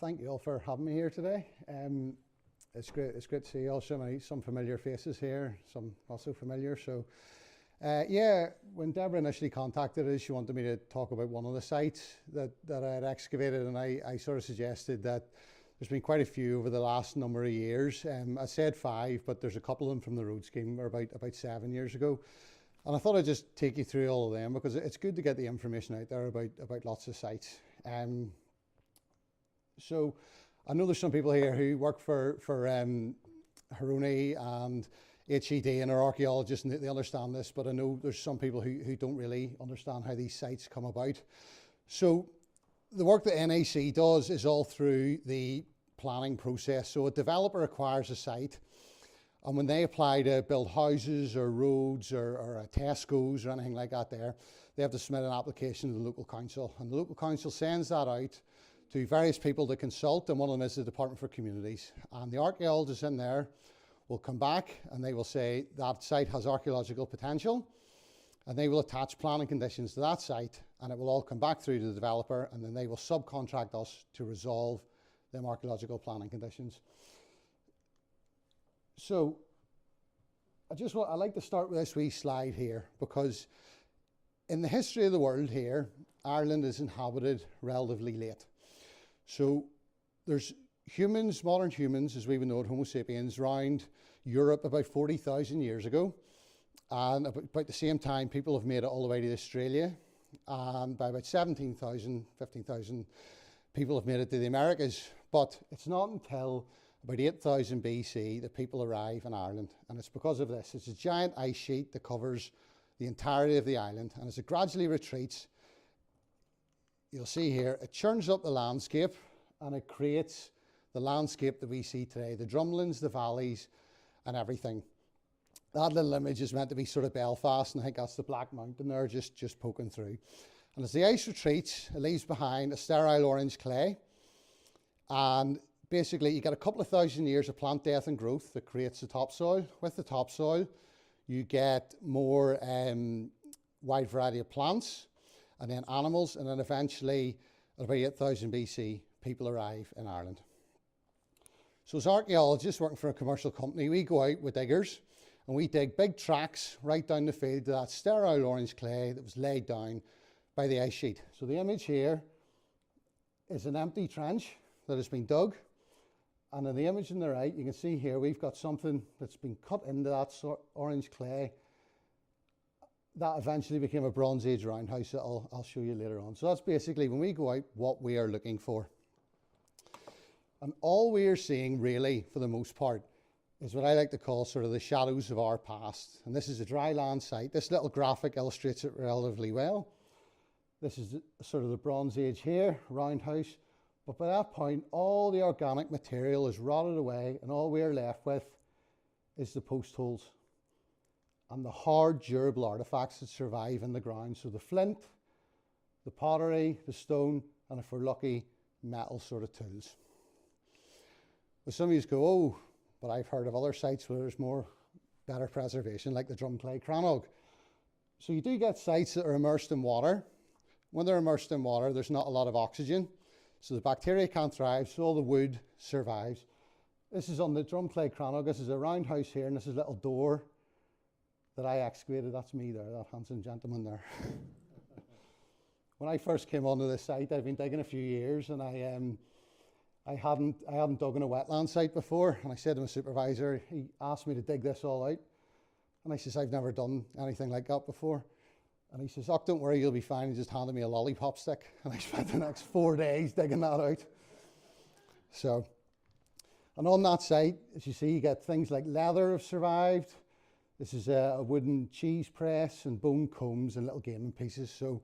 Thank you all for having me here today. It's great to see also some familiar faces here, some not so familiar. So, yeah, when Deborah initially contacted us, she wanted me to talk about one of the sites that I had excavated, and I sort of suggested that there's been quite a few over the last number of years. I said 5, but there's a couple of them from the road scheme about 7 years ago. And I thought I'd just take you through all of them because it's good to get the information out there about lots of sites. So I know there's some people here who work for HERoNI and HED and are archaeologists and they understand this, but I know there's some people who don't really understand how these sites come about. So the work that NAC does is all through the planning process. So a developer acquires a site, and when they apply to build houses or roads or a Tesco's or anything like that there, they have to submit an application to the local council. And the local council sends that out to various people to consult, and one of them is the Department for Communities. And the archaeologists in there will come back and they will say that site has archaeological potential, and they will attach planning conditions to that site, and it will all come back through to the developer, and then they will subcontract us to resolve them archaeological planning conditions. So I like to start with this wee slide here, because in the history of the world here, Ireland is inhabited relatively late. So there's humans, modern humans, as we would know it, Homo sapiens, around Europe about 40,000 years ago. And about the same time, people have made it all the way to Australia. And by about 17,000, 15,000 people have made it to the Americas. But it's not until about 8,000 BC that people arrive in Ireland. And it's because of this. It's a giant ice sheet that covers the entirety of the island. And as it gradually retreats, you'll see here, it churns up the landscape and it creates the landscape that we see today, the drumlins, the valleys, and everything. That little image is meant to be sort of Belfast, and I think that's the Black Mountain there just poking through. And as the ice retreats, it leaves behind a sterile orange clay. And basically, you get a couple of thousand years of plant death and growth that creates the topsoil. With the topsoil, you get more wide variety of plants, and then animals, and then eventually, at about 8,000 BC, people arrive in Ireland. So as archaeologists working for a commercial company, we go out with diggers, and we dig big tracks right down the field to that sterile orange clay that was laid down by the ice sheet. So the image here is an empty trench that has been dug, and in the image on the right, you can see here we've got something that's been cut into that orange clay. That eventually became a Bronze Age roundhouse that I'll show you later on. So that's basically, when we go out, what we are looking for. And all we are seeing, really, for the most part, is what I like to call sort of the shadows of our past. And this is a dry land site. This little graphic illustrates it relatively well. This is sort of the Bronze Age here, roundhouse. But by that point, all the organic material is rotted away, and all we are left with is the post holes and the hard, durable artifacts that survive in the ground. So the flint, the pottery, the stone, and if we're lucky, metal sort of tools. But some of you go, oh, but I've heard of other sites where there's better preservation, like the Drumclay Crannog. So you do get sites that are immersed in water. When they're immersed in water, there's not a lot of oxygen. So the bacteria can't thrive, so all the wood survives. This is on the Drumclay Crannog. This is a roundhouse here, and this is a little door that I excavated. That's me there, that handsome gentleman there. When I first came onto this site, I've been digging a few years, and I hadn't dug in a wetland site before, and I said to my supervisor, he asked me to dig this all out, and I says, I've never done anything like that before. And he says, oh, don't worry, you'll be fine. He just handed me a lollipop stick, and I spent the next 4 days digging that out. So, and on that site, as you see, you get things like leather have survived. This is a wooden cheese press and bone combs and little gaming pieces. So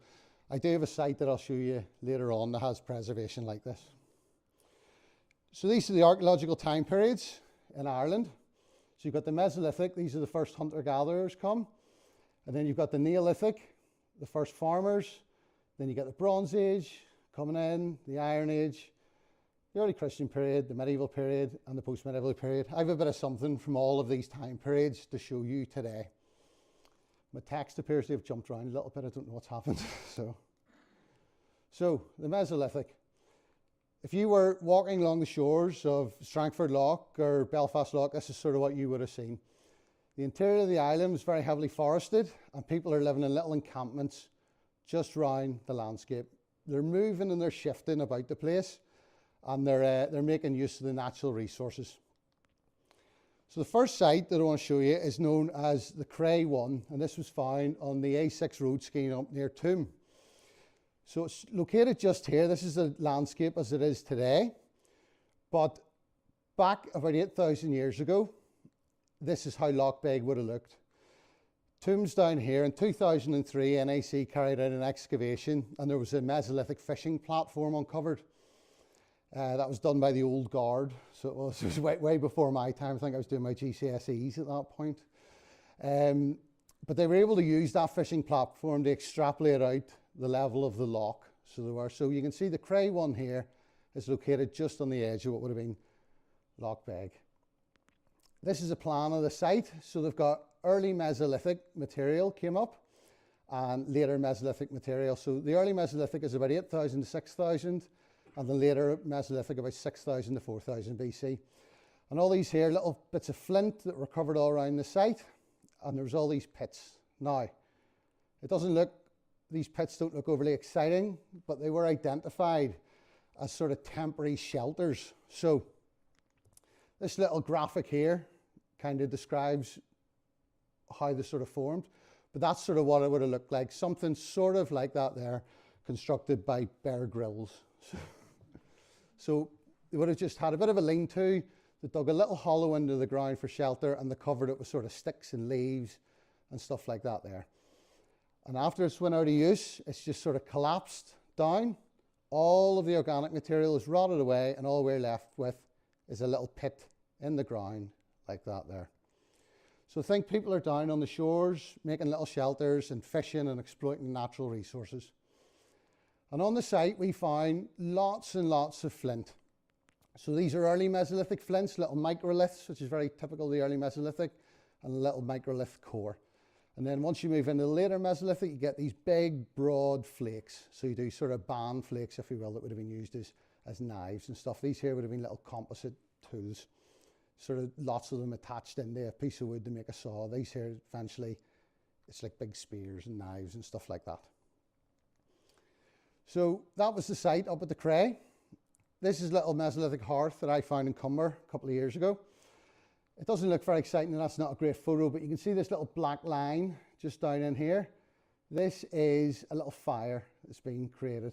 I do have a site that I'll show you later on that has preservation like this. So these are the archaeological time periods in Ireland. So you've got the Mesolithic, these are the first hunter-gatherers come. And then you've got the Neolithic, the first farmers. Then you get the Bronze Age coming in, the Iron Age, the early Christian period, the medieval period, and the post-medieval period. I have a bit of something from all of these time periods to show you today. My text appears to have jumped around a little bit. I don't know what's happened. So the Mesolithic. if you were walking along the shores of Strangford Lough or Belfast Lough, this is sort of what you would have seen. The interior of the island was very heavily forested, and people are living in little encampments just round the landscape. They're moving and they're shifting about the place, and they're making use of the natural resources. So the first site that I want to show you is known as the Cray 1, and this was found on the A6 road scheme up near Toome. So it's located just here. This is the landscape as it is today, but back about 8,000 years ago, this is how Loch Beg would have looked. Toome's down here. In 2003, NAC carried out an excavation, and there was a Mesolithic fishing platform uncovered. That was done by the old guard, so it was way before my time. I think I was doing my GCSEs at that point. But they were able to use that fishing platform to extrapolate out the level of the loch. So you can see the Cray 1 here is located just on the edge of what would have been Loch Beg. This is a plan of the site. So they've got early Mesolithic material came up and later Mesolithic material. So the early Mesolithic is about 8,000 to 6,000, and the later Mesolithic about 6,000 to 4,000 BC. And all these here little bits of flint that were covered all around the site, and there's all these pits. Now, these pits don't look overly exciting, but they were identified as sort of temporary shelters. So this little graphic here kind of describes how they sort of formed, but that's sort of what it would have looked like. Something sort of like that there, constructed by Bear Grylls. So they would have just had a bit of a lean-to. They dug a little hollow into the ground for shelter, and they covered it with sort of sticks and leaves and stuff like that there. And after it's went out of use, it's just sort of collapsed down. All of the organic material is rotted away, and all we're left with is a little pit in the ground like that there. So I think people are down on the shores making little shelters and fishing and exploiting natural resources. And on the site we found lots and lots of flint. So these are early Mesolithic flints, little microliths, which is very typical of the early Mesolithic, and a little microlith core. And then once you move into the later Mesolithic, you get these big, broad flakes. So you do sort of band flakes, if you will, that would have been used as knives and stuff. These here would have been little composite tools, sort of lots of them attached into a piece of wood to make a saw. These here, eventually, it's like big spears and knives and stuff like that. So that was the site up at the Cray. This is a little Mesolithic hearth that I found in Cumber a couple of years ago. It doesn't look very exciting, and that's not a great photo, but you can see this little black line just down in here. This is a little fire that's been created.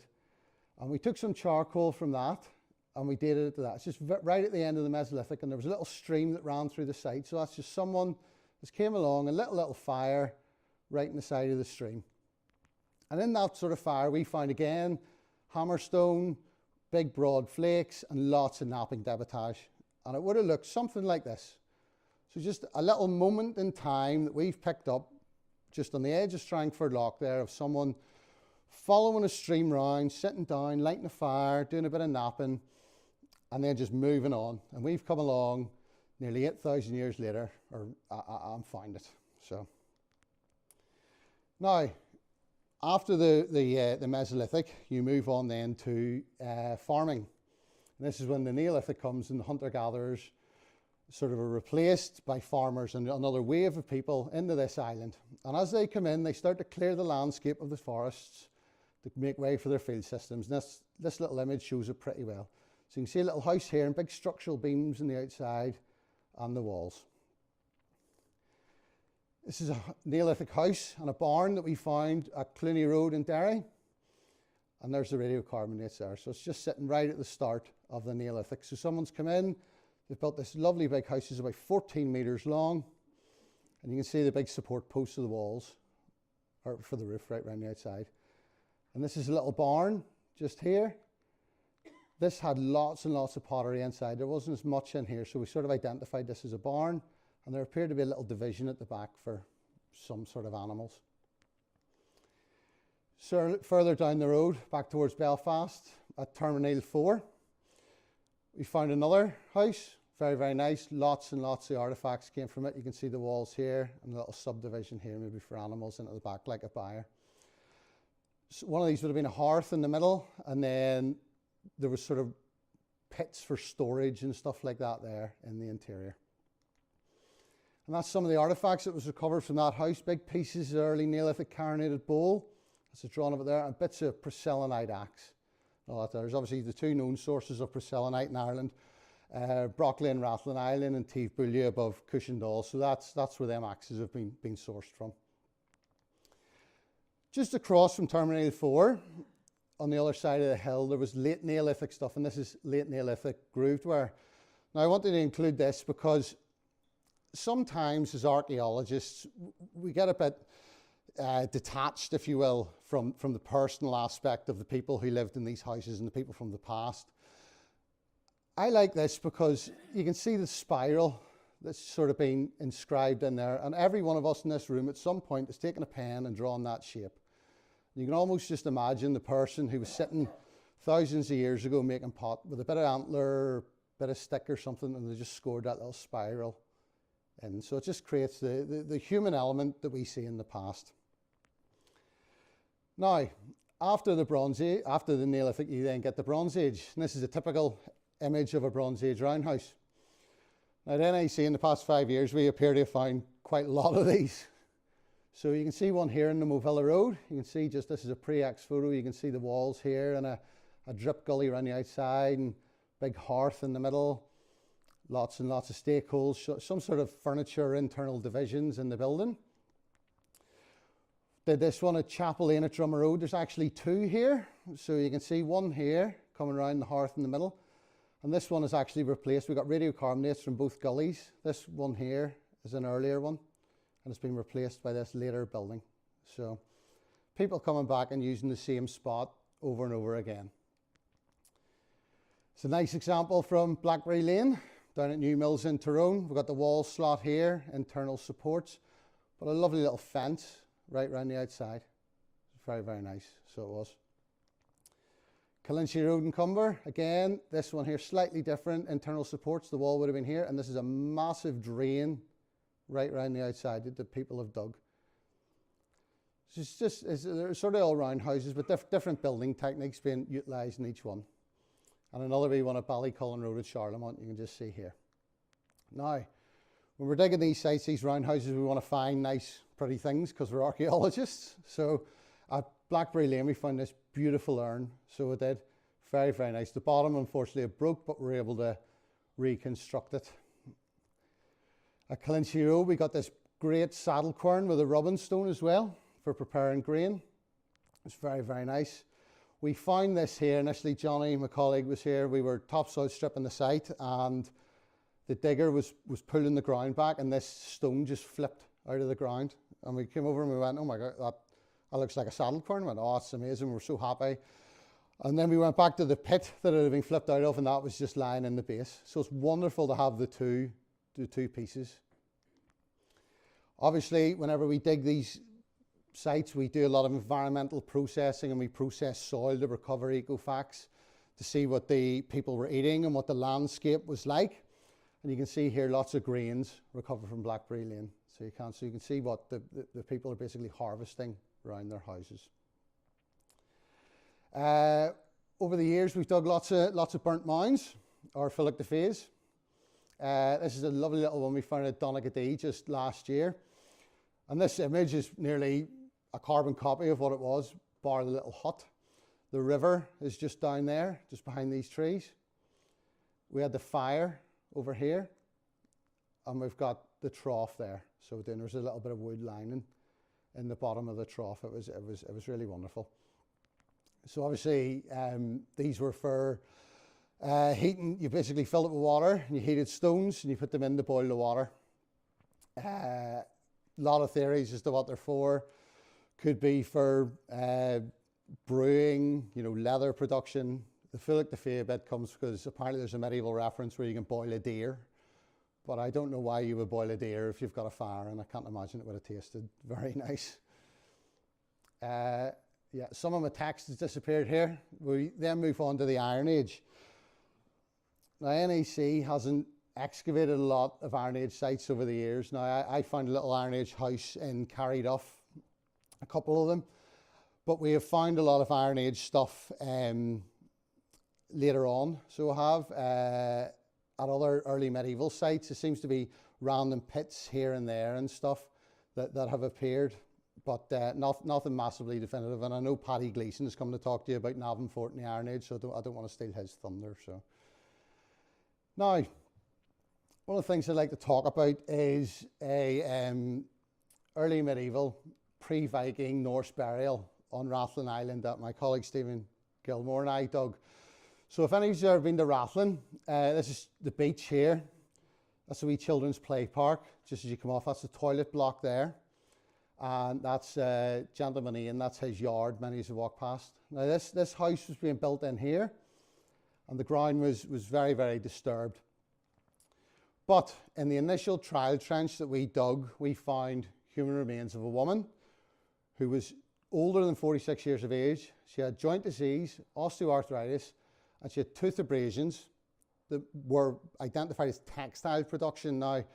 And we took some charcoal from that, and we dated it to that. It's just right at the end of the Mesolithic, and there was a little stream that ran through the site. So that's just someone just came along and lit a little fire right in the side of the stream. And in that sort of fire, we found again hammerstone, big broad flakes, and lots of napping debitage. And it would have looked something like this. So just a little moment in time that we've picked up just on the edge of Strangford Lough there of someone following a stream round, sitting down, lighting a fire, doing a bit of napping, and then just moving on. And we've come along nearly 8,000 years later, and found it. So now, after the Mesolithic, you move on then to farming. And this is when the Neolithic comes, and the hunter-gatherers sort of are replaced by farmers and another wave of people into this island. And as they come in, they start to clear the landscape of the forests to make way for their field systems. And this little image shows it pretty well. So you can see a little house here and big structural beams on the outside and the walls. This is a Neolithic house and a barn that we found at Cluny Road in Derry. And there's the radiocarbonates there. So it's just sitting right at the start of the Neolithic. So someone's come in, they've built this lovely big house. It's about 14 metres long. And you can see the big support posts of the walls, or for the roof right around the outside. And this is a little barn just here. This had lots and lots of pottery inside. There wasn't as much in here, so we sort of identified this as a barn. And there appeared to be a little division at the back for some sort of animals. So further down the road, back towards Belfast, at Terminal 4, we found another house. Very, very nice. Lots and lots of artefacts came from it. You can see the walls here and a little subdivision here, maybe for animals into the back, like a byre. So one of these would have been a hearth in the middle, and then there was sort of pits for storage and stuff like that there in the interior. And that's some of the artefacts that was recovered from that house. Big pieces of early Neolithic carinated bowl, that's drawn over there, and bits of porcelainite axe. There's obviously the two known sources of porcelainite in Ireland, Brockley and Rathlin Island and Teeve Boolia above Cushendall. So that's where them axes have been sourced from. Just across from Terminal 4, on the other side of the hill, there was late Neolithic stuff, and this is late Neolithic grooved ware. Now I wanted to include this because sometimes as archaeologists, we get a bit detached, if you will, from the personal aspect of the people who lived in these houses and the people from the past. I like this because you can see the spiral that's sort of been inscribed in there, and every one of us in this room at some point has taken a pen and drawn that shape. You can almost just imagine the person who was sitting thousands of years ago making pot with a bit of antler, a bit of stick or something, and they just scored that little spiral. And so it just creates the human element that we see in the past. Now, after the Bronze Age, after the Neolithic, you then get the Bronze Age. And this is a typical image of a Bronze Age roundhouse. Now, at NAC in the past 5 years, we appear to have found quite a lot of these. So you can see one here in the Movilla Road. You can see just this is a pre-ex photo. You can see the walls here and a drip gully around the outside and big hearth in the middle. Lots and lots of stake holes, some sort of furniture internal divisions in the building. Did this one at Chapel Lane at Drummer Road. There's actually two here. So you can see one here coming around the hearth in the middle. And this one is actually replaced. We've got radiocarbonates from both gullies. This one here is an earlier one, and it's been replaced by this later building. So people coming back and using the same spot over and over again. It's a nice example from Blackberry Lane down at New Mills in Tyrone. We've got the wall slot here, internal supports, but a lovely little fence right around the outside. Very, very nice. So it was. Kalinchy Road in Cumber, again, this one here slightly different, internal supports. The wall would have been here, and this is a massive drain right around the outside that people have dug. They're sort of all round houses, but different building techniques being utilised in each one. And another wee one at Ballycullen Road at Charlemont, you can just see here. Now, when we're digging these sites, these round houses, we want to find nice, pretty things because we're archaeologists. So at Blackberry Lane, we found this beautiful urn. So it did. Very, very nice. The bottom, unfortunately, it broke, but we were able to reconstruct it. At Kalinchy Road, we got this great saddle quern with a rubbing stone as well for preparing grain. It's very, very nice. We found this here initially. Johnny, my colleague, was here. We were topsoil stripping the site, and the digger was pulling the ground back, and this stone just flipped out of the ground. And we came over and we went, oh my God, that looks like a saddle quern. We went, oh, it's amazing. We're so happy. And then we went back to the pit that it had been flipped out of, and that was just lying in the base. So it's wonderful to have the two pieces. Obviously, whenever we dig these sites, we do a lot of environmental processing, and we process soil to recover ecofacts to see what the people were eating and what the landscape was like. And you can see here lots of grains recovered from Blackberry Lane. So you can see what the people are basically harvesting around their houses. Over the years, we've dug lots of burnt mounds or Philip de Fays. This is a lovely little one we found at Donaghadee just last year. And this image is nearly a carbon copy of what it was, bar the little hut. The river is just down there, just behind these trees. We had the fire over here, and we've got the trough there. So then there's a little bit of wood lining in the bottom of the trough. It was really wonderful. So obviously these were for heating. You basically filled it with water, and you heated stones, and you put them in to boil the water. A lot of theories as to what they're for. Could be for brewing, leather production. The Philip de Fay bit comes because apparently there's a medieval reference where you can boil a deer. But I don't know why you would boil a deer if you've got a fire, and I can't imagine it would have tasted very nice. Yeah, some of my text has disappeared here. We then move on to the Iron Age. Now, NAC hasn't excavated a lot of Iron Age sites over the years. Now, I found a little Iron Age house in Carryduff, a couple of them. But we have found a lot of Iron Age stuff later on. So we have at other early medieval sites, there seems to be random pits here and there and stuff that have appeared, but nothing massively definitive. And I know Paddy Gleeson is coming to talk to you about Navan Fort in the Iron Age, so I don't want to steal his thunder. So now, one of the things I'd like to talk about is a early medieval pre-Viking Norse burial on Rathlin Island that my colleague Stephen Gilmore and I dug. So if any of you have ever been to Rathlin, this is the beach here. That's a wee children's play park, just as you come off. That's the toilet block there. And that's Gentleman Ian, that's his yard, many of you walk past. Now this house was being built in here, and the ground was very, very disturbed. But in the initial trial trench that we dug, we found human remains of a woman who was older than 46 years of age. She had joint disease, osteoarthritis, and she had tooth abrasions that were identified as textile production. Now,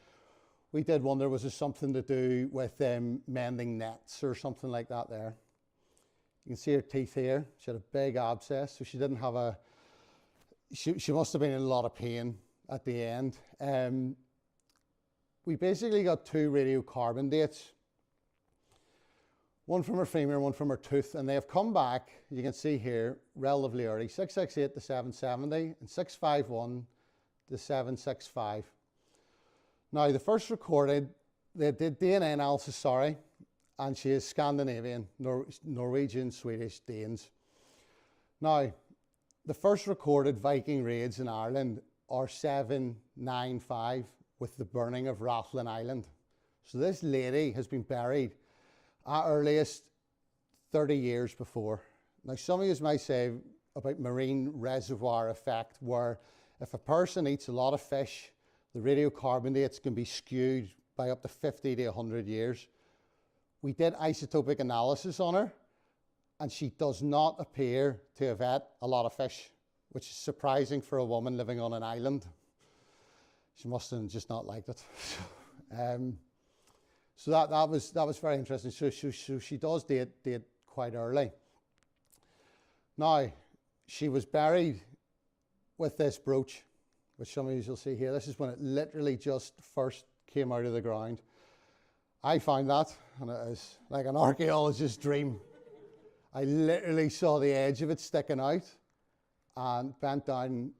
we did wonder, was there something to do with mending nets or something like that there? You can see her teeth here. She had a big abscess, so she didn't have she must have been in a lot of pain at the end. We basically got 2 radiocarbon dates, one from her femur, one from her tooth, and they have come back, you can see here, relatively early, 668 to 770 and 651 to 765. Now, the first recorded, they did DNA analysis, sorry, and she is Scandinavian, Norwegian, Swedish, Danes. Now, the first recorded Viking raids in Ireland are 795 with the burning of Rathlin Island. So this lady has been buried at earliest 30 years before. Now, some of you might say about marine reservoir effect, where if a person eats a lot of fish, the radiocarbon dates can be skewed by up to 50 to 100 years. We did isotopic analysis on her, and she does not appear to have ate a lot of fish, which is surprising for a woman living on an island. She must have just not liked it. So that was very interesting. So she does date quite early. Now, she was buried with this brooch, which some of you will see here. This is when it literally just first came out of the ground. I found that, and it is like an archaeologist's dream. I literally saw the edge of it sticking out and bent down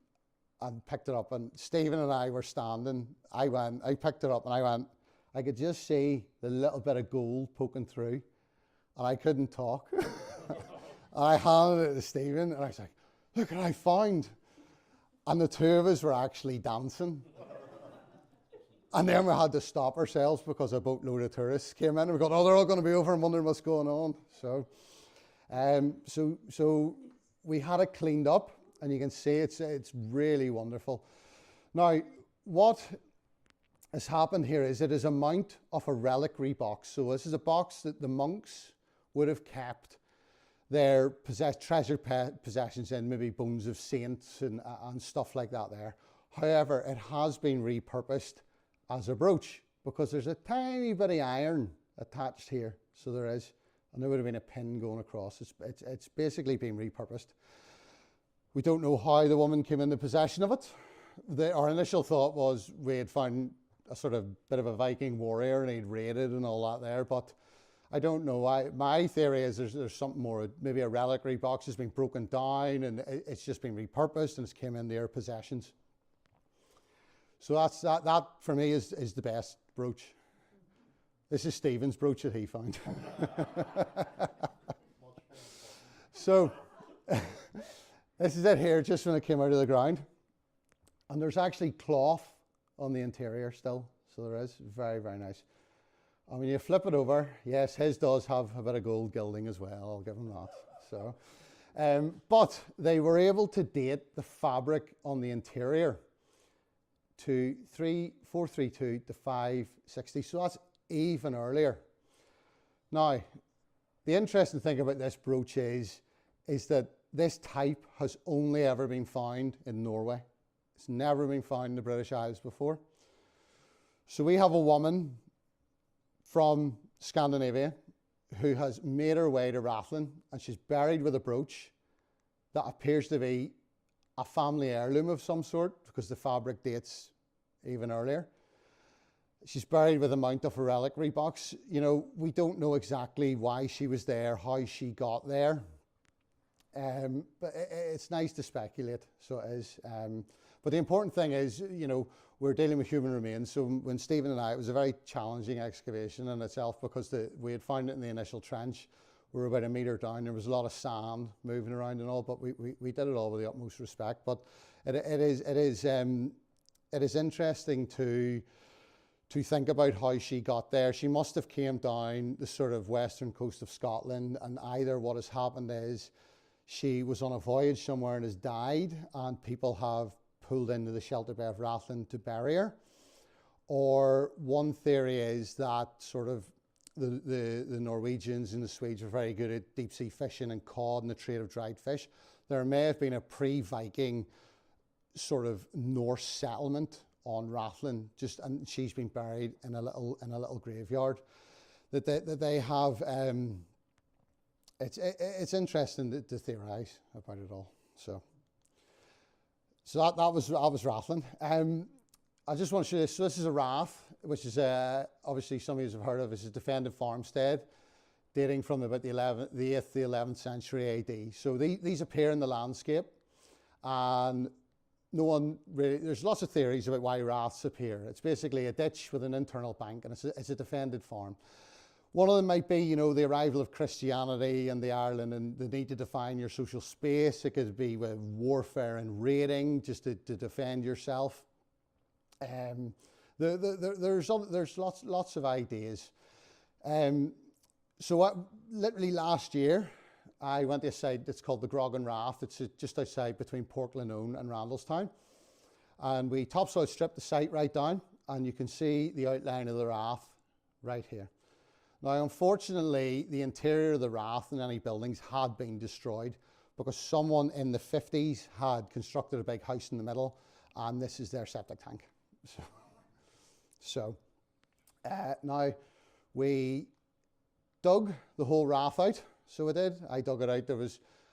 and picked it up. And Stephen and I were standing. I picked it up and I could just see the little bit of gold poking through, and I couldn't talk. And I handed it to Stephen, and I was like, look what I found. And the 2 of us were actually dancing. And then we had to stop ourselves because a boatload of tourists came in, and we got, oh, they're all going to be over and wondering what's going on. So we had it cleaned up, and you can see it's really wonderful. Now, what has happened here is it is a mount of a reliquary box. So this is a box that the monks would have kept their treasured possessions in, maybe bones of saints and stuff like that there. However, it has been repurposed as a brooch because there's a tiny bit of iron attached here. So there is, and there would have been a pin going across. It's basically been repurposed. We don't know how the woman came into possession of it. Our initial thought was we had found a sort of bit of a Viking warrior and he'd raided and all that there, but I don't know. My theory is there's something more. Maybe a reliquary box has been broken down and it's just been repurposed and it's came in their possessions. So that for me is the best brooch. This is Stephen's brooch that he found. So this is it here, just when it came out of the ground. And there's actually cloth on the interior still. So there is. Very, very nice. And when you flip it over, yes, his does have a bit of gold gilding as well. I'll give him that. So, but they were able to date the fabric on the interior to 432 to 560. So that's even earlier. Now, the interesting thing about this brooch is that this type has only ever been found in Norway. It's never been found in the British Isles before. So we have a woman from Scandinavia who has made her way to Rathlin, and she's buried with a brooch that appears to be a family heirloom of some sort, because the fabric dates even earlier. She's buried with a mount of a reliquary box. You know, we don't know exactly why she was there, how she got there. But it's nice to speculate, so it is. But the important thing is, you know, we're dealing with human remains. So when Stephen and it was a very challenging excavation in itself, because we had found it in the initial trench. We were about a metre down. There was a lot of sand moving around and all, but we did it all with the utmost respect. But it is interesting to think about how she got there. She must have came down the sort of western coast of Scotland, and either what has happened is she was on a voyage somewhere and has died, and people have pulled into the shelter bay of Rathlin to bury her. Or one theory is that sort of the Norwegians and the Swedes were very good at deep sea fishing and cod and the trade of dried fish. There may have been a pre-Viking sort of Norse settlement on Rathlin, and she's been buried in a little graveyard that they have. It's interesting to theorize about it all. So that was Rathlin. I just want to show you this. So this is a rath, which is obviously some of you have heard of. It's a defended farmstead dating from about the 8th to the 11th century AD. So these appear in the landscape, and no one really, there's lots of theories about why raths appear. It's basically a ditch with an internal bank, and it's a defended farm. One of them might be, you know, the arrival of Christianity in the Ireland and the need to define your social space. It could be with warfare and raiding, just to defend yourself. There's lots of ideas. Literally last year, I went to a site that's called the Grogan Rath. It's just outside between Portglenone and Randallstown. And we topsoil stripped the site right down, and you can see the outline of the rath right here. Now, unfortunately, the interior of the rath and any buildings had been destroyed because someone in the 50s had constructed a big house in the middle, and this is their septic tank. Now we dug the whole rath out. So I did. I dug it out.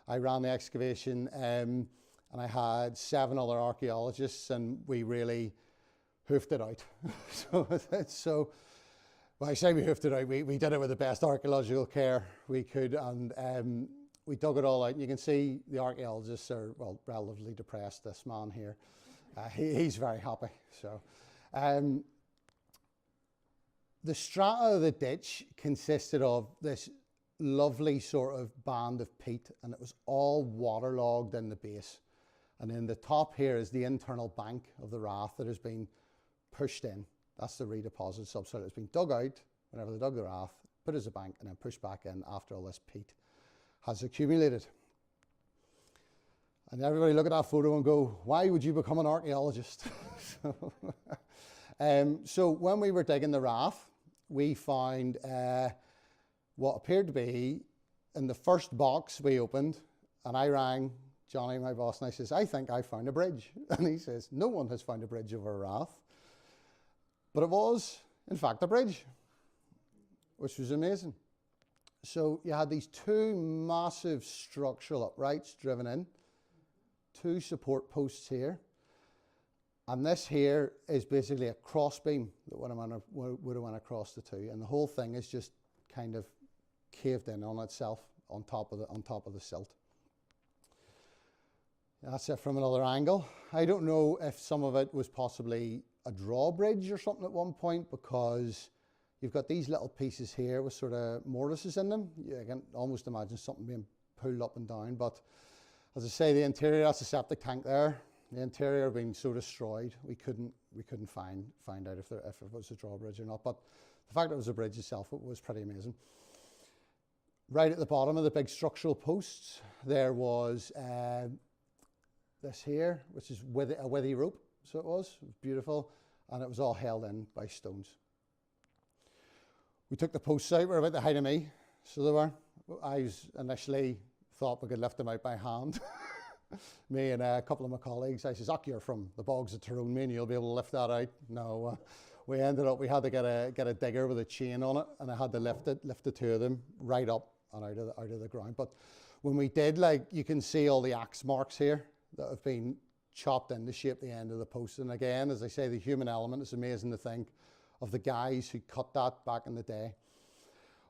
I ran the excavation, and I had 7 other archaeologists, and we really hoofed it out. So when I say we hoofed it out, we did it with the best archaeological care we could, and we dug it all out. And you can see the archaeologists are, well, relatively depressed. This man here, he's very happy. So. The strata of the ditch consisted of this lovely sort of band of peat, and it was all waterlogged in the base. And then the top here is the internal bank of the rath that has been pushed in. That's the redeposited subsoil that's been dug out whenever they dug the rath, put as a bank, and then pushed back in after all this peat has accumulated. And everybody look at that photo and go, why would you become an archaeologist? So when we were digging the rath, we found what appeared to be in the first box we opened, and I rang Johnny, my boss, and I says, I think I found a bridge. And he says, no one has found a bridge over a rath. But it was, in fact, a bridge, which was amazing. So you had these 2 massive structural uprights driven in, 2 support posts here. And this here is basically a crossbeam that would have went across the 2, and the whole thing is just kind of caved in on itself on top of the silt. That's it from another angle. I don't know if some of it was possibly a drawbridge or something at one point, because you've got these little pieces here with sort of mortises in them. You can almost imagine something being pulled up and down. But as I say, the interior, that's a septic tank there. The interior being so destroyed, we couldn't find out if it was a drawbridge or not. But the fact that it was a bridge itself, it was pretty amazing. Right at the bottom of the big structural posts, there was this here, which is a withy rope. So it was beautiful, and it was all held in by stones. We took the posts out. We're about the height of me, so they were. I initially thought we could lift them out by hand. Me and a couple of my colleagues, I says, you're from the bogs of Tyrone, and you'll be able to lift that out. No, we had to get a digger with a chain on it, and I had to lift the 2 of them right up and out of the ground. But when we did, like, you can see all the axe marks here. that have been chopped in to shape the end of the post. And again, as I say, the human element is amazing to think of the guys who cut that back in the day.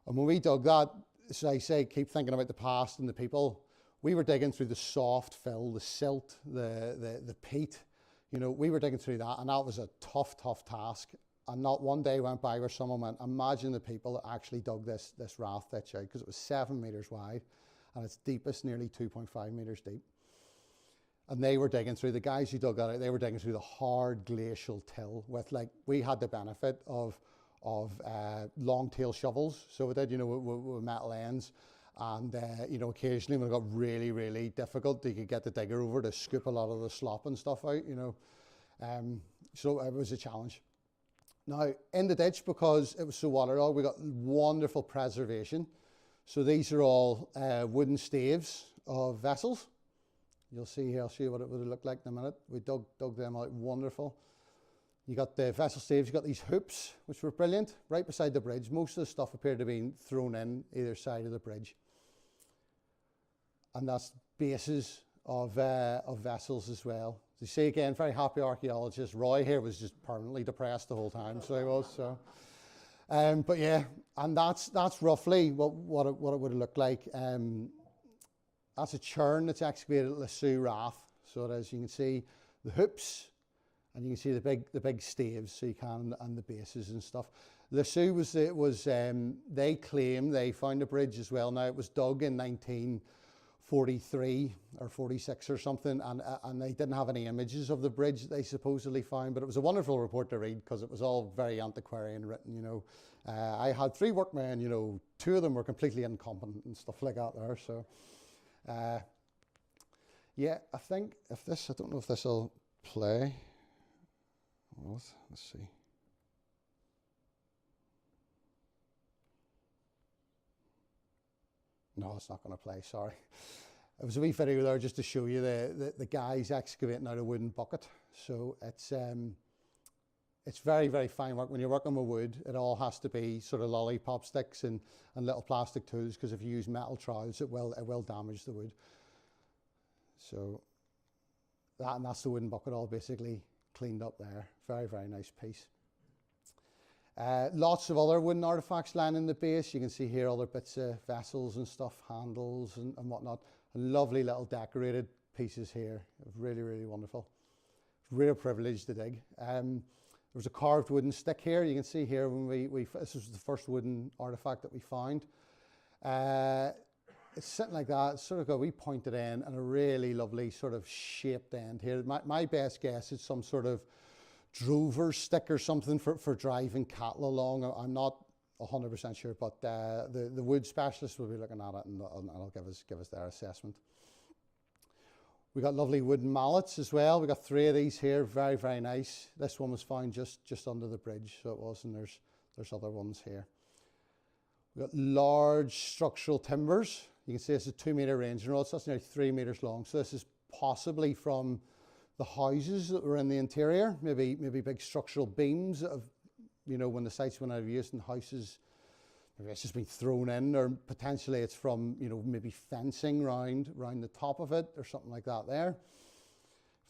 And when we dug that, as I say, keep thinking about the past and the people. We were digging through the soft fill, the silt, the peat. You know, we were digging through that, and that was a tough, tough task. And not one day went by where someone went, imagine the people that actually dug this rath ditch out, because it was 7 meters wide, and its deepest nearly 2.5 meters deep. And they were digging through, the guys who dug that out, they were digging through the hard glacial till with, like, we had the benefit of long tail shovels. So we did, you know, with metal ends. And, you know, occasionally when it got really, really difficult, you could get the digger over to scoop a lot of the slop and stuff out, you know. So it was a challenge. Now, in the ditch, because it was so waterlogged, we got wonderful preservation. So these are all wooden staves of vessels. You'll see here, I'll show you what it would have looked like in a minute. We dug them out, wonderful. You got the vessel staves, you got these hoops, which were brilliant, right beside the bridge. Most of the stuff appeared to be thrown in either side of the bridge. And that's bases of vessels as well. As you see again, very happy archaeologist. Roy here was just permanently depressed the whole time, so he was. So, but yeah, and that's roughly what it would have looked like. That's a churn that's excavated at Lissue Rath. So it is. You can see the hoops, and you can see the big staves. So you can, and the bases and stuff. Lissue they claim they found a bridge as well. Now it was dug in 1943 or 46 or something, and they didn't have any images of the bridge that they supposedly found, but it was a wonderful report to read because it was all very antiquarian written, you know. I had 3 workmen, you know, 2 of them were completely incompetent and stuff like that there, so. Yeah, I think I don't know if this will play. Well, let's see. No, it's not going to play, sorry. It was a wee video there just to show you the guys excavating out a wooden bucket. So it's very, very fine work. When you're working with wood, it all has to be sort of lollipop sticks and little plastic tools, because if you use metal trowels, it will damage the wood. So that's the wooden bucket all basically cleaned up there. Very, very nice piece. Lots of other wooden artifacts lying in the base. You can see here other bits of vessels and stuff, handles and whatnot. And lovely little decorated pieces here. Really, really wonderful. Real privilege to dig. There was a carved wooden stick here. You can see here when this was the first wooden artifact that we found. It's sitting like that. It's sort of got a wee pointed end and a really lovely sort of shaped end here. My best guess is some sort of drover stick or something for driving cattle along. I'm not 100% sure, but the wood specialist will be looking at it and they'll give us their assessment. We got lovely wooden mallets as well. We got 3 of these here, very, very nice. This one was found just under the bridge, so it was, and there's other ones here. We got large structural timbers. You can see it's a 2 meter ranging rod, so that's nearly 3 meters long. So this is possibly from the houses that were in the interior, maybe big structural beams that have, you know, when the sites went out of use and houses, maybe it's just been thrown in, or potentially it's from, you know, maybe fencing round the top of it or something like that there.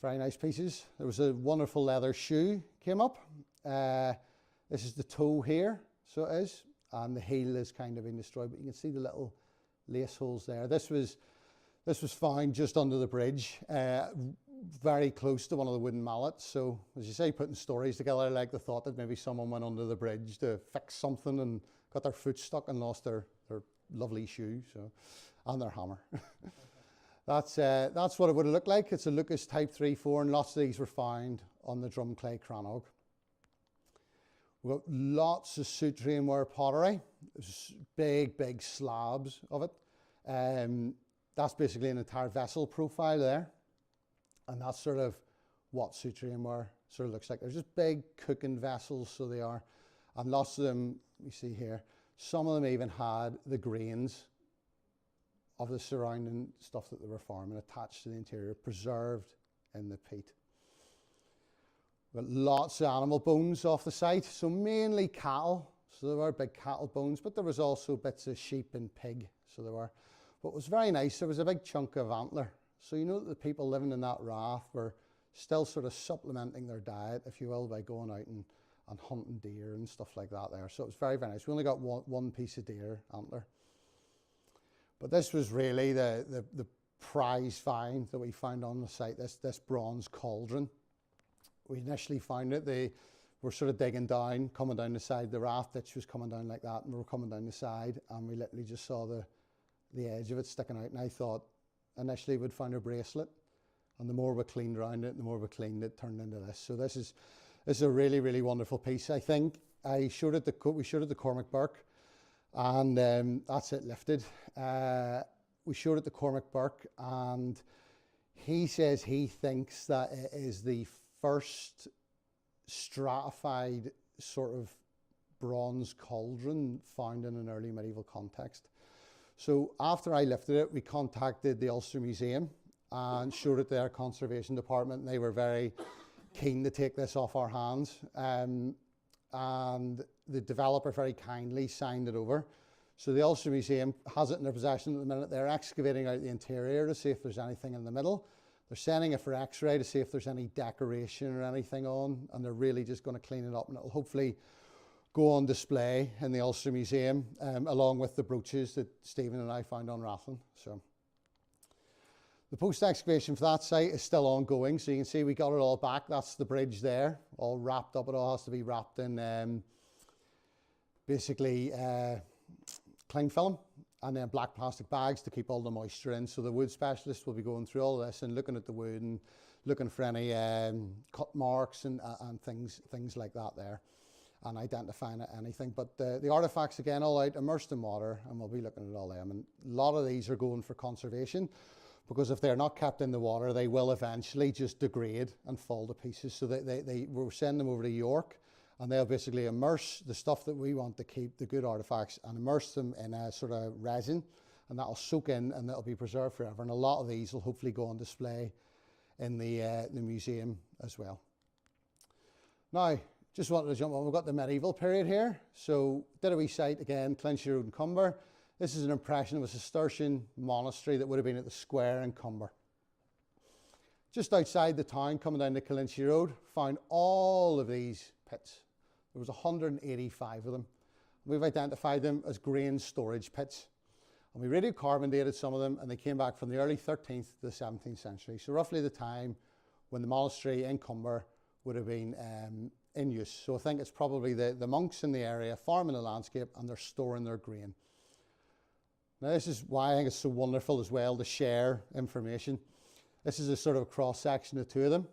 Very nice pieces. There was a wonderful leather shoe came up. This is the toe here, so it is, and the heel is kind of been destroyed, but you can see the little lace holes there. This was found just under the bridge, very close to one of the wooden mallets. So as you say, putting stories together, I like the thought that maybe someone went under the bridge to fix something and got their foot stuck and lost their lovely shoe, so, and their hammer. That's what it would have looked like. It's a Lucas type 3-4, and lots of these were found on the Drumclay Crannog. We've got lots of Sutrian ware pottery. There's big slabs of it. That's basically an entire vessel profile there. And that's sort of what Sutrian ware sort of looks like. They're just big cooking vessels, so they are. And lots of them, you see here, some of them even had the grains of the surrounding stuff that they were farming attached to the interior, preserved in the peat. We've got lots of animal bones off the site, so mainly cattle. So there were big cattle bones, but there was also bits of sheep and pig, so there were. But it was very nice. There was a big chunk of antler. So you know that the people living in that rath were still sort of supplementing their diet, if you will, by going out and hunting deer and stuff like that there. So it was very, very nice. We only got one piece of deer antler. But this was really the prize find that we found on the site, this bronze cauldron. We initially found it, they were sort of digging down, coming down the side. The raft ditch was coming down like that, and we were coming down the side, and we literally just saw the edge of it sticking out. And I thought initially we'd find a bracelet, and the more we cleaned around it, the more we cleaned it, turned into this. So this is a really, really wonderful piece. I think we showed it to Cormac Burke, and that's it lifted. We showed it to Cormac Burke, and he says he thinks that it is the first stratified sort of bronze cauldron found in an early medieval context. So after I lifted it, we contacted the Ulster Museum and showed it to their conservation department, and they were very keen to take this off our hands. And the developer very kindly signed it over. So the Ulster Museum has it in their possession at the minute. They're excavating out the interior to see if there's anything in the middle. They're sending it for x-ray to see if there's any decoration or anything on, and they're really just going to clean it up, and it'll hopefully go on display in the Ulster Museum, along with the brooches that Stephen and I found on Rathlin. So the post-excavation for that site is still ongoing, so you can see we got it all back. That's the bridge there, all wrapped up. It all has to be wrapped in basically cling film and then black plastic bags to keep all the moisture in. So the wood specialist will be going through all of this and looking at the wood and looking for any cut marks and things like that there, and identifying anything. But the artifacts, again, all out, immersed in water, and we'll be looking at all them. And a lot of these are going for conservation, because if they're not kept in the water, they will eventually just degrade and fall to pieces. So we'll send them over to York, and they'll basically immerse the stuff that we want to keep, the good artifacts, and immerse them in a sort of resin, and that'll soak in and that'll be preserved forever. And a lot of these will hopefully go on display in the museum as well. Now, just wanted to jump on, we've got the medieval period here. So did a wee site again, Lissue Road in Cumber. This is an impression of a Cistercian monastery that would have been at the square in Cumber. Just outside the town, coming down the Lissue Road, found all of these pits. There was 185 of them. We've identified them as grain storage pits. And we radiocarbon dated some of them, and they came back from the early 13th to the 17th century. So roughly the time when the monastery in Cumber would have been in use. So I think it's probably the monks in the area farming the landscape, and they're storing their grain. Now this is why I think it's so wonderful as well to share information. This is a sort of cross section of two of them.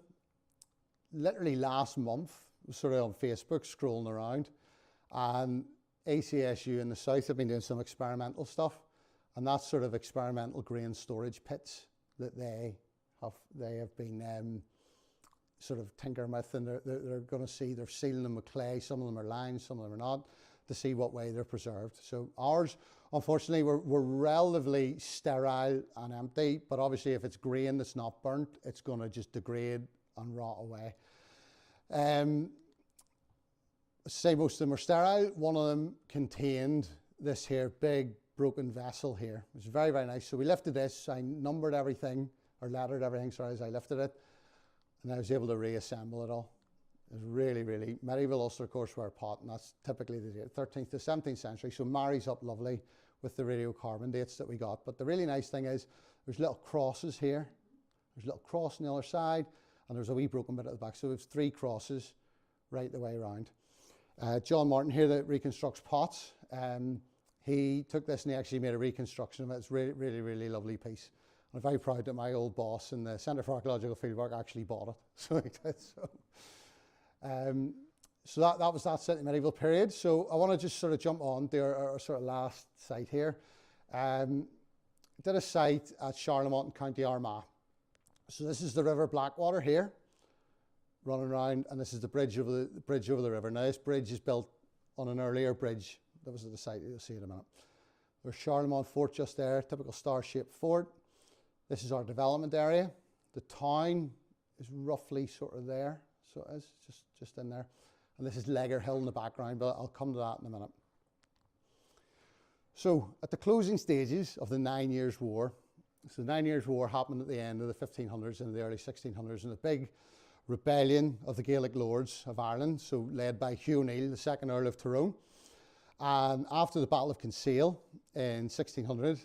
Literally last month, I was sort of on Facebook scrolling around, and ACSU in the south have been doing some experimental stuff, and that's sort of experimental grain storage pits that they have been sort of tinkering with, and they're going to see, they're sealing them with clay. Some of them are lined, some of them are not, to see what way they're preserved. So ours, unfortunately, were relatively sterile and empty, but obviously if it's grain that's not burnt, it's going to just degrade and rot away. Say most of them are sterile. One of them contained this here big broken vessel here. It was very, very nice. So we lifted this, I numbered everything, or lettered everything, sorry, as I lifted it, and I was able to reassemble it all. It was really, really, medieval Ulster courseware pot, and that's typically the 13th to 17th century, so marries up lovely with the radiocarbon dates that we got. But the really nice thing is there's little crosses here. There's a little cross on the other side, and there's a wee broken bit at the back. So there's 3 crosses right the way around. John Martin here that reconstructs pots, he took this and he actually made a reconstruction of it. It's really, really, really lovely piece. I'm very proud that my old boss in the Centre for Archaeological Fieldwork actually bought it. So he did. So that was that set in medieval period. So I want to just sort of jump on to our sort of last site here. Did a site at Charlemont in County Armagh. So this is the River Blackwater here, running around, and this is the bridge over the river. Now this bridge is built on an earlier bridge that was at the site. You'll see in a minute. There's Charlemont Fort just there, typical star-shaped fort. This is our development area. The town is roughly sort of there, so it is just in there. And this is Legger Hill in the background, but I'll come to that in a minute. So at the closing stages of the 9 Years' War, So the 9 Years' War happened at the end of the 1500s and the early 1600s, and a big rebellion of the Gaelic lords of Ireland, so led by HERoNI, the second Earl of Tyrone. And after the Battle of Kinsale in 1600,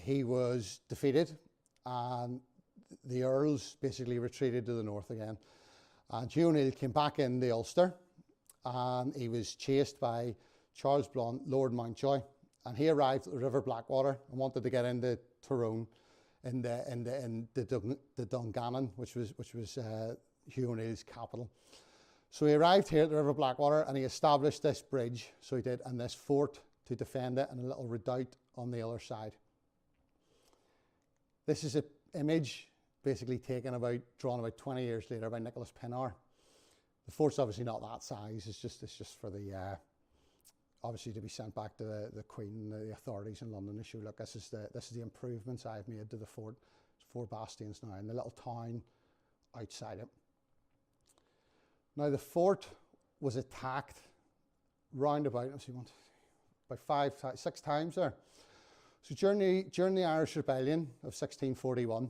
he was defeated, and the Earls basically retreated to the north again. And HERoNI came back in the Ulster, and he was chased by Charles Blunt, Lord Mountjoy, and he arrived at the River Blackwater and wanted to get into Tyrone in the Dungannon, which was HERoNI's capital. So he arrived here at the River Blackwater and he established this bridge, so he did, and this fort to defend it, and a little redoubt on the other side. This is an image basically drawn about 20 years later by Nicholas Pinnar. The fort's obviously not that size, it's just for the, obviously to be sent back to the Queen and the authorities in London to show, look, this is the improvements I've made to the fort. It's 4 bastions now, and the little town outside it. Now the fort was attacked round about, let's see, about 6 times there. So during the Irish Rebellion of 1641,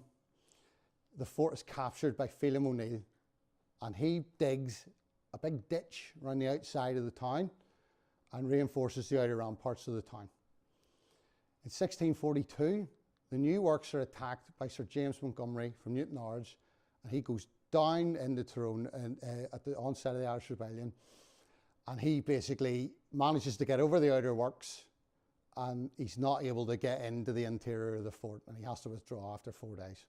the fort is captured by Phelim O'Neill, and he digs a big ditch around the outside of the town and reinforces the outer ramparts of the town. In 1642, the new works are attacked by Sir James Montgomery from Newtownards, and he goes down into Tyrone at the onset of the Irish Rebellion, and he basically manages to get over the outer works, and he's not able to get into the interior of the fort, and he has to withdraw after 4 days.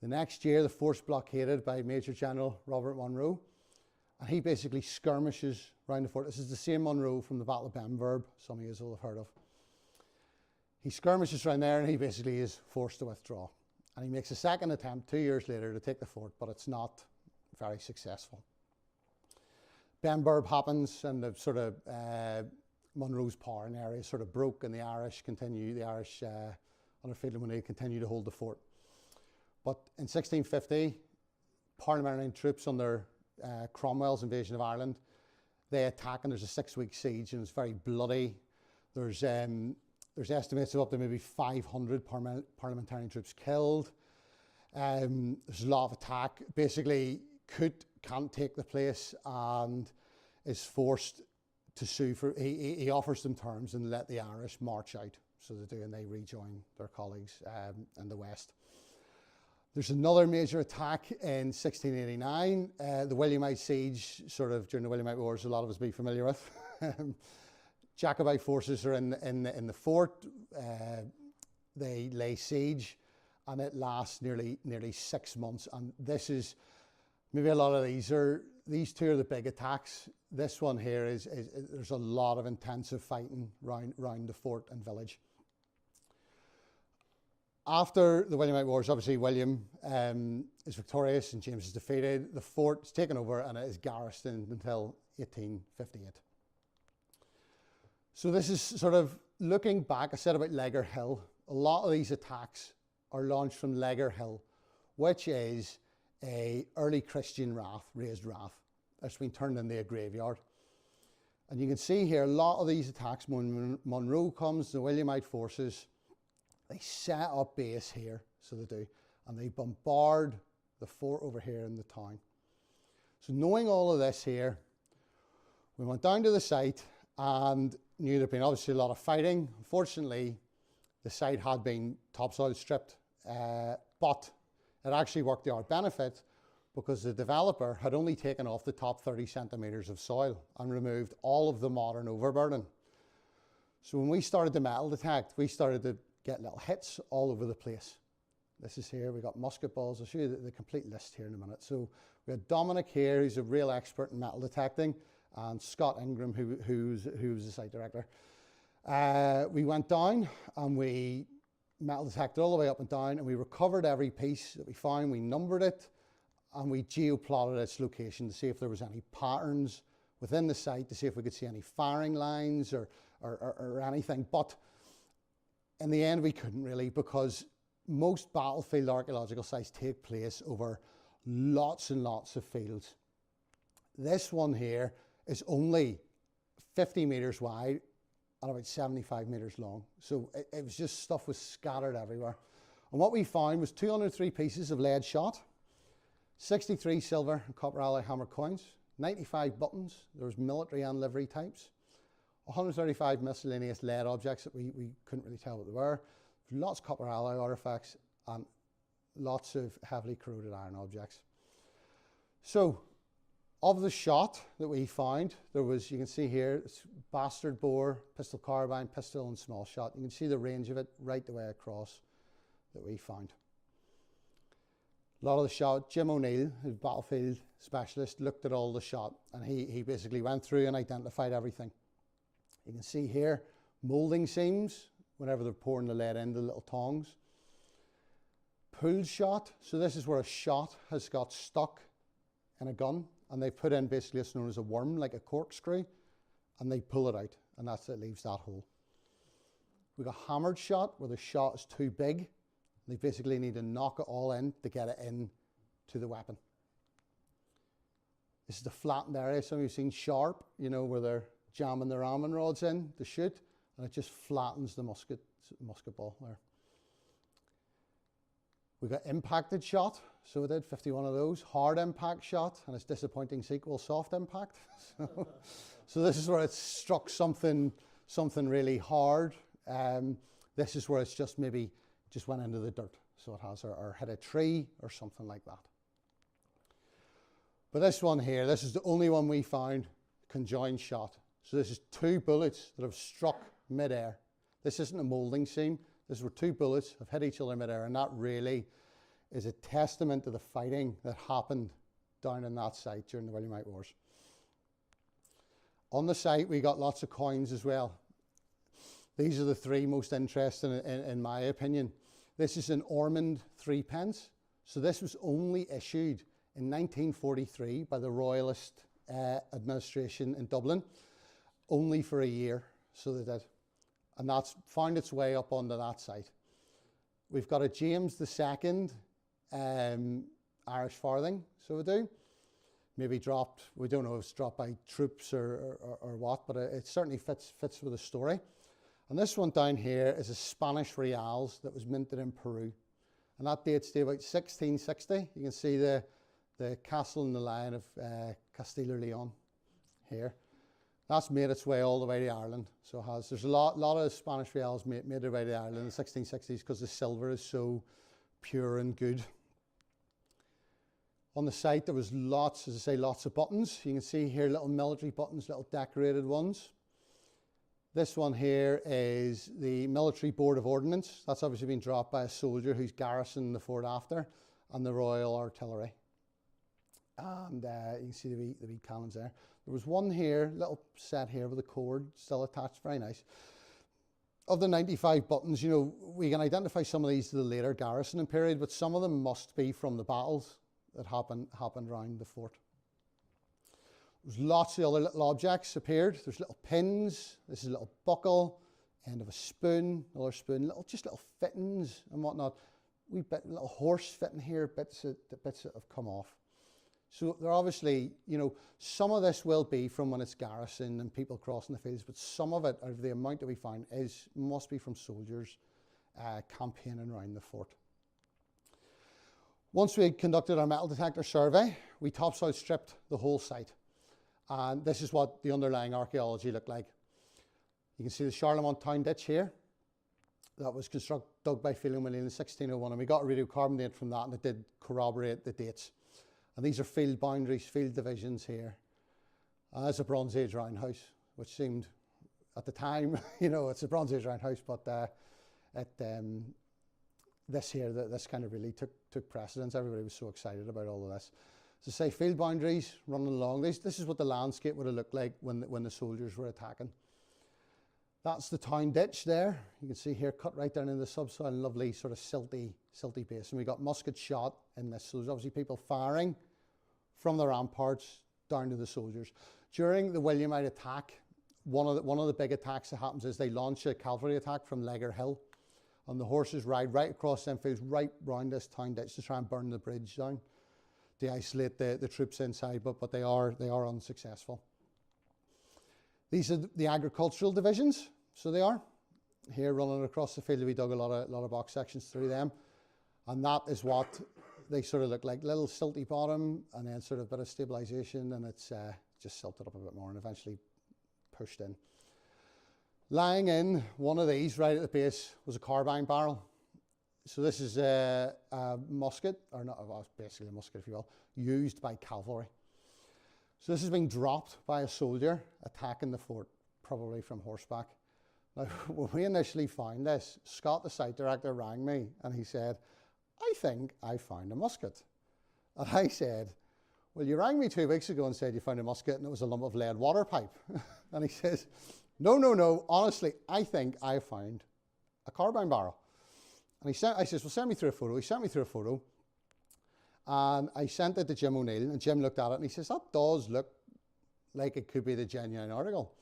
The next year, the fort's blockaded by Major General Robert Monroe, and he basically skirmishes around the fort. This is the same Monroe from the Battle of Benverb, some of you will have heard of. He skirmishes around there, and he basically is forced to withdraw. And he makes a second attempt 2 years later to take the fort, but it's not very successful. Benverb happens, and the sort of Monroe's power in the area sort of broke, and the Irish under Phelim O'Neill continue to hold the fort. But in 1650, Parliamentary troops under Cromwell's invasion of Ireland, they attack, and there's a 6-week siege, and it's very bloody. There's estimates of up to maybe 500 parliamentarian troops killed. There's a lot of attack. Basically, can't take the place and is forced to sue for. He offers them terms and let the Irish march out. So they do, and they rejoin their colleagues in the west. There's another major attack in 1689, the Williamite siege, sort of during the Williamite Wars, a lot of us be familiar with. Jacobite forces are in the fort. They lay siege, and it lasts nearly 6 months. And this is maybe a lot of these two are the big attacks. This one here is there's a lot of intensive fighting round the fort and village. After the Williamite Wars, obviously William is victorious and James is defeated. The fort is taken over and it is garrisoned until 1858. So this is sort of looking back. I said about Legger Hill. A lot of these attacks are launched from Legger Hill, which is a early Christian rath, raised rath, that's been turned into a graveyard. And you can see here a lot of these attacks, when Monroe comes, the Williamite forces, they set up base here, so they do, and they bombard the fort over here in the town. So knowing all of this here, we went down to the site and knew there'd been obviously a lot of fighting. Unfortunately, the site had been topsoil stripped, but it actually worked to our benefit because the developer had only taken off the top 30 centimetres of soil and removed all of the modern overburden. So when we started to metal detect, we started to get little hits all over the place. This is here, we got musket balls. I'll show you the complete list here in a minute. So we had Dominic here, who's a real expert in metal detecting, and Scott Ingram, who's the site director. We went down and we metal detected all the way up and down, and we recovered every piece that we found. We numbered it and we geoplotted its location to see if there was any patterns within the site, to see if we could see any firing lines or anything. But in the end, we couldn't really, because most battlefield archaeological sites take place over lots and lots of fields. This one here is only 50 metres wide and about 75 metres long. So it was just stuff was scattered everywhere. And what we found was 203 pieces of lead shot, 63 silver and copper alloy hammer coins, 95 buttons, there was military and livery types, 135 miscellaneous lead objects that we couldn't really tell what they were, lots of copper alloy artefacts, and lots of heavily corroded iron objects. So, of the shot that we found, there was, you can see here, bastard bore, pistol carbine, pistol and small shot. You can see the range of it right the way across that we found. A lot of the shot, Jim O'Neill, who's a battlefield specialist, looked at all the shot, and he basically went through and identified everything. You can see here moulding seams whenever they're pouring the lead into the little tongs. Pulled shot, so this is where a shot has got stuck in a gun, and they put in basically what's known as a worm, like a corkscrew, and they pull it out, and that's it, leaves that hole. We got hammered shot, where the shot is too big. They basically need to knock it all in to get it in to the weapon. This is the flattened area. Some of you have seen sharp, you know, where they're jamming their ramming rods in to shoot, and it just flattens the musket ball there. We got impacted shot, so we did 51 of those. Hard impact shot, and its disappointing sequel, soft impact. So this is where it struck something really hard. This is where it's just maybe just went into the dirt, so it has, or hit a tree or something like that. But this one here, this is the only one we found conjoined shot. So this is two bullets that have struck mid-air. This isn't a moulding seam. This is where two bullets have hit each other mid-air, and that really is a testament to the fighting that happened down in that site during the Williamite Wars. On the site, we got lots of coins as well. These are the three most interesting in my opinion. This is an Ormond 3p. So this was only issued in 1943 by the Royalist administration in Dublin, only for a year, so they did. And that's found its way up onto that site. We've got a James II Irish farthing, so we do. Maybe dropped, we don't know if it's dropped by troops or what, but it certainly fits with the story. And this one down here is a Spanish reals that was minted in Peru. And that dates to about 1660. You can see the castle and the lion of Castile or Leon here. That's made its way all the way to Ireland. So it has. There's a lot of Spanish reals made their way to Ireland in the 1660s because the silver is so pure and good. On the site there was lots, as I say, lots of buttons. You can see here little military buttons, little decorated ones. This one here is the Military Board of Ordnance. That's obviously been dropped by a soldier who's garrisoned the fort after, and the Royal Artillery. And you can see the wee cannons there. There was one here, little set here with a cord still attached, very nice. Of the 95 buttons, you know, we can identify some of these to the later garrisoning period, but some of them must be from the battles that happened around the fort. There's lots of other little objects appeared. There's little pins. This is a little buckle, end of a spoon, another spoon, just little fittings and whatnot. Wee bit, little horse fitting here, bits that have come off. So they're obviously, you know, some of this will be from when it's garrison and people crossing the fields, but some of it, out of the amount that we find, must be from soldiers campaigning around the fort. Once we had conducted our metal detector survey, we topsoil stripped the whole site. And this is what the underlying archaeology looked like. You can see the Charlemont town ditch here. That was dug by Phelim William in 1601, and we got a radiocarbon date from that, and it did corroborate the dates. And these are field boundaries, field divisions here. It's a Bronze Age roundhouse, which seemed, at the time, you know, it's a Bronze Age roundhouse, but this kind of really took precedence. Everybody was so excited about all of this. To say field boundaries running along, this is what the landscape would have looked like when the soldiers were attacking. That's the town ditch there. You can see here cut right down in the subsoil, lovely sort of silty base. And we got musket shot in this. So there's obviously people firing from the ramparts down to the soldiers. During the Williamite attack, one of the big attacks that happens is they launch a cavalry attack from Legger Hill. And the horses ride right across them fields, right round this town ditch to try and burn the bridge down, to isolate the troops inside, but they are unsuccessful. These are the agricultural divisions. So they are here running across the field. We dug a lot of box sections through them, and that is what they sort of look like, little silty bottom, and then sort of a bit of stabilization, and it's just silted up a bit more and eventually pushed in. Lying in one of these right at the base was a carbine barrel. So this is a musket, or not, well, basically a musket if you will, used by cavalry. So this has been dropped by a soldier attacking the fort, probably from horseback. Now, when we initially found this, Scott, the site director, rang me and he said, I think I found a musket. And I said, well, you rang me 2 weeks ago and said you found a musket and it was a lump of lead water pipe. And he says, no, honestly, I think I found a carbine barrel. And I says, well, send me through a photo. He sent me through a photo. And I sent it to Jim O'Neill, and Jim looked at it and he says, that does look like it could be the genuine article.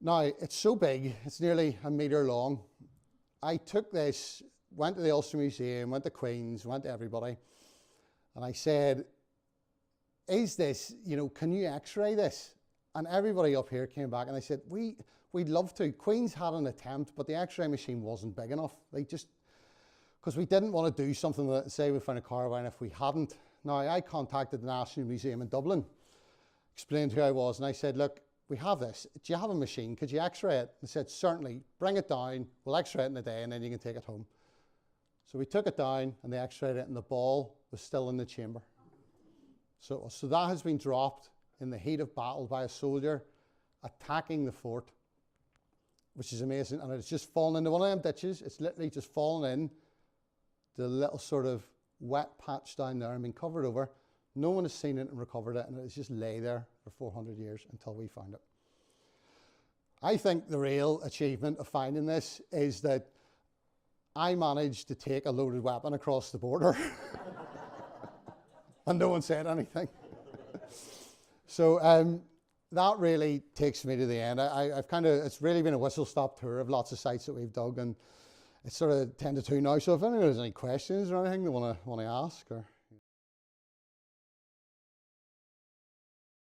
Now, it's so big, it's nearly a metre long. I took this, went to the Ulster Museum, went to Queen's, went to everybody, and I said, is this, can you x-ray this? And everybody up here came back and they said, we'd love to. Queen's had an attempt, but the x-ray machine wasn't big enough. They just, because we didn't want to do something that, say we found a carbine if we hadn't. Now, I contacted the National Museum in Dublin, explained who I was, and I said, look, we have this. Do you have a machine? Could you x-ray it? They said, certainly, bring it down. We'll x-ray it in a day and then you can take it home. So we took it down and they x-rayed it and the ball was still in the chamber. So that has been dropped in the heat of battle by a soldier attacking the fort, which is amazing. And it's just fallen into one of them ditches. It's literally just fallen in the little sort of wet patch down there and been covered over. No one has seen it and recovered it, and it's just lay there for 400 years until we found it. I think the real achievement of finding this is that I managed to take a loaded weapon across the border and no one said anything. So that really takes me to the end. It's really been a whistle-stop tour of lots of sites that we've dug, and it's sort of 10 to 2 now. So if anyone has any questions or anything they want to ask, or